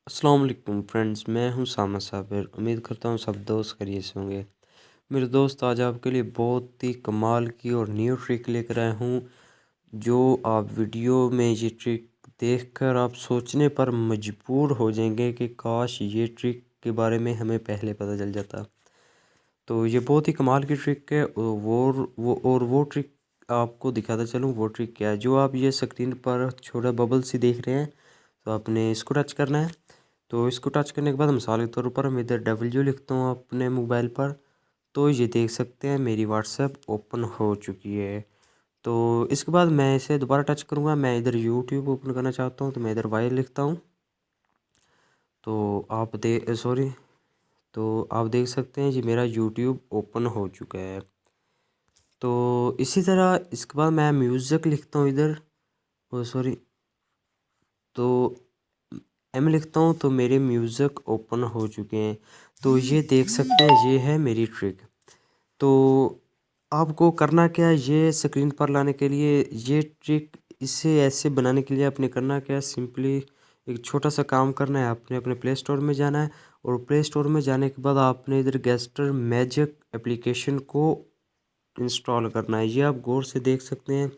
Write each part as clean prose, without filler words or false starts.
अस्सलाम वालेकुम फ्रेंड्स, मैं हूं उसामा साबिर। उम्मीद करता हूं सब दोस्त खैरियत से होंगे। मेरे दोस्त, आज आपके लिए बहुत ही कमाल की और न्यू ट्रिक लेकर आया हूं, जो आप वीडियो में ये ट्रिक देखकर आप सोचने पर मजबूर हो जाएंगे कि काश ये ट्रिक के बारे में हमें पहले पता चल जाता। तो ये बहुत ही कमाल की ट्रिक है। वो ट्रिक आपको दिखाता चलूँ। वो ट्रिक क्या है? जो आप ये स्क्रीन पर छोटा बबल सी देख रहे हैं, तो आपने इसको टच करना है। तो इसको टच करने के बाद मिसाल के तौर पर मैं इधर डब्ल्यू लिखता हूँ अपने मोबाइल पर, तो ये देख सकते हैं मेरी व्हाट्सएप ओपन हो चुकी है। तो इसके बाद मैं इसे दोबारा टच करूँगा। मैं इधर यूट्यूब ओपन करना चाहता हूँ, तो मैं इधर वाई लिखता हूँ। तो आप देख सकते हैं जी मेरा यूट्यूब ओपन हो चुका है। तो इसी तरह इसके बाद मैं म्यूज़िक लिखता हूँ इधर, तो एम लिखता हूँ, तो मेरे म्यूज़िक ओपन हो चुके हैं। तो ये देख सकते हैं, ये है मेरी ट्रिक। तो आपको करना क्या है, ये स्क्रीन पर लाने के लिए, ये ट्रिक इसे ऐसे बनाने के लिए आपने करना क्या है, सिंपली एक छोटा सा काम करना है। आपने अपने प्ले स्टोर में जाना है, और प्ले स्टोर में जाने के बाद आपने इधर गेस्टर मैजिक एप्लीकेशन को इंस्टॉल करना है। ये आप गौर से देख सकते हैं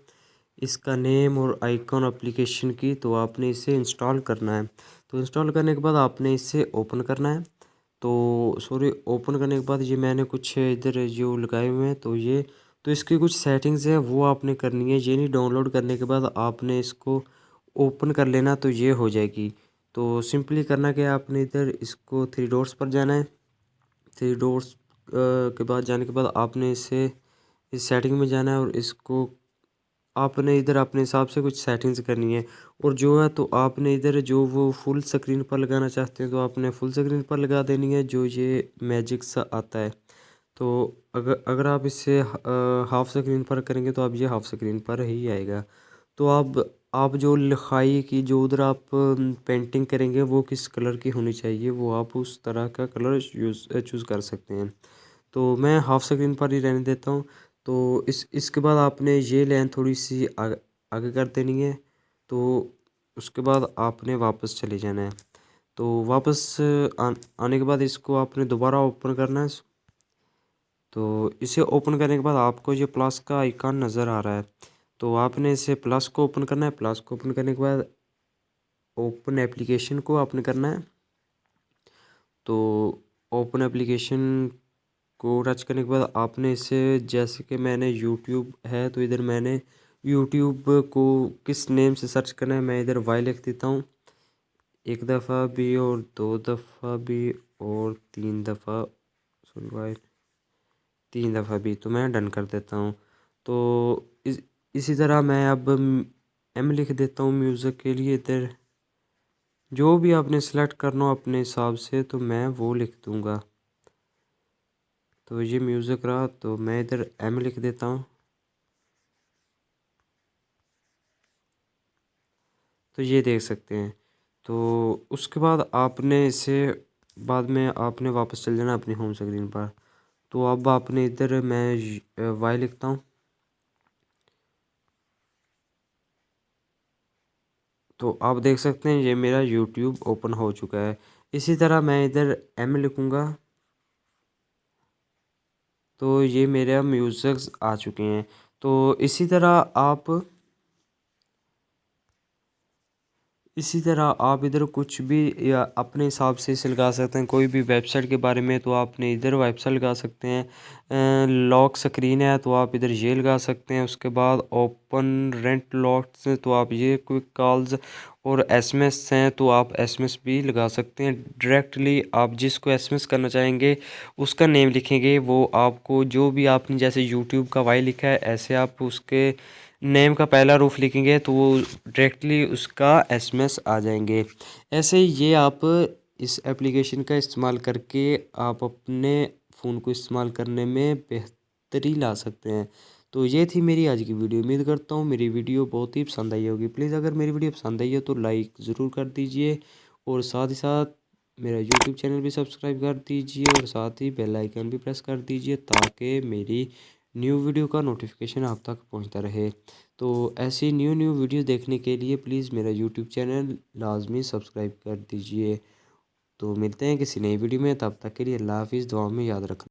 इसका नेम और आइकॉन एप्लीकेशन की। तो आपने इसे इंस्टॉल करना है। तो इंस्टॉल करने के बाद आपने इसे ओपन करना है। ओपन करने के बाद ये मैंने कुछ इधर जो लगाए हुए हैं, तो इसकी कुछ सेटिंग्स है वो आपने करनी है। ये नहीं, डाउनलोड करने के बाद आपने इसको ओपन कर लेना, तो ये हो जाएगी। तो सिंपली करना क्या है, आपने इधर इसको थ्री डॉट्स पर जाना है। थ्री डॉट्स के बाद जाने के बाद आपने इस सेटिंग में जाना है, और इसको आपने इधर अपने हिसाब से कुछ सेटिंग्स करनी है। और जो है, तो आपने इधर जो वो फुल स्क्रीन पर लगाना चाहते हैं, तो आपने फुल स्क्रीन पर लगा देनी है, जो ये मैजिक सा आता है। तो अगर अगर आप इसे हाफ स्क्रीन पर करेंगे, तो आप ये हाफ स्क्रीन पर ही आएगा। तो आप जो लिखाई की, जो उधर आप पेंटिंग करेंगे, वो किस कलर की होनी चाहिए, वो आप उस तरह का कलर चूज़ कर सकते हैं। तो मैं हाफ स्क्रीन पर ही रहने देता हूँ। तो इसके बाद आपने ये लाइन थोड़ी सी आगे कर देनी है। तो उसके बाद आपने वापस चले जाना है। तो वापस आने के बाद इसको आपने दोबारा ओपन करना है। तो इसे ओपन करने के बाद आपको ये प्लस का आइकन नज़र आ रहा है, तो आपने इसे प्लस को ओपन करना है। प्लस को ओपन करने के बाद ओपन एप्लीकेशन को आपने करना है। तो ओपन एप्लीकेशन को टच करने के बाद आपने इसे, जैसे कि मैंने यूट्यूब है, तो इधर मैंने यूट्यूब को किस नेम से सर्च करना है, मैं इधर वाई लिख देता हूँ। एक दफ़ा भी, और दो दफ़ा भी, और तीन दफ़ा, सॉरी वाई, तीन दफ़ा भी, तो मैं डन कर देता हूँ। तो इसी तरह मैं अब एम लिख देता हूँ म्यूज़िक के लिए। इधर जो भी आपने सेलेक्ट करना हो अपने हिसाब से, तो मैं वो लिख दूँगा। तो ये म्यूज़िक रहा, तो मैं इधर एम लिख देता हूँ। तो ये देख सकते हैं। तो उसके बाद आपने इसे, बाद में आपने वापस चल जाना अपनी होम स्क्रीन पर। तो अब आपने इधर, मैं वाई लिखता हूँ। तो आप देख सकते हैं ये मेरा यूट्यूब ओपन हो चुका है। इसी तरह मैं इधर एम लिखूँगा, तो ये मेरे म्यूज़िक्स आ चुके हैं। तो इसी तरह आप इधर कुछ भी या अपने हिसाब से इसे लगा सकते हैं। कोई भी वेबसाइट के बारे में, तो आपने इधर वेबसाइट लगा सकते हैं। लॉक स्क्रीन है, तो आप इधर ये लगा सकते हैं। उसके बाद ओपन रेंट लॉक्स, तो आप ये क्विक कॉल्स और एसएमएस हैं, तो आप एसएमएस भी लगा सकते हैं। डायरेक्टली आप जिसको एसएमएस करना चाहेंगे उसका नेम लिखेंगे, वो आपको, जो भी आपने जैसे यूट्यूब का वाई लिखा है, ऐसे आप उसके नेम का पहला रूफ लिखेंगे, तो वो डायरेक्टली उसका एसएमएस आ जाएंगे। ऐसे ही ये आप इस एप्लीकेशन का इस्तेमाल करके आप अपने फ़ोन को इस्तेमाल करने में बेहतरी ला सकते हैं। तो ये थी मेरी आज की वीडियो। उम्मीद करता हूँ मेरी वीडियो बहुत ही पसंद आई होगी। प्लीज़ अगर मेरी वीडियो पसंद आई हो, तो लाइक ज़रूर कर दीजिए, और साथ ही साथ मेरा यूट्यूब चैनल भी सब्सक्राइब कर दीजिए, और साथ ही बेल आइकन भी प्रेस कर दीजिए, ताकि मेरी न्यू वीडियो का नोटिफिकेशन आप तक पहुंचता रहे। तो ऐसी न्यू वीडियो देखने के लिए प्लीज़ मेरा यूट्यूब चैनल लाजमी सब्सक्राइब कर दीजिए। तो मिलते हैं किसी नई वीडियो में, तब तक के लिए अल्लाह हाफिज़, दुआ में याद रखना।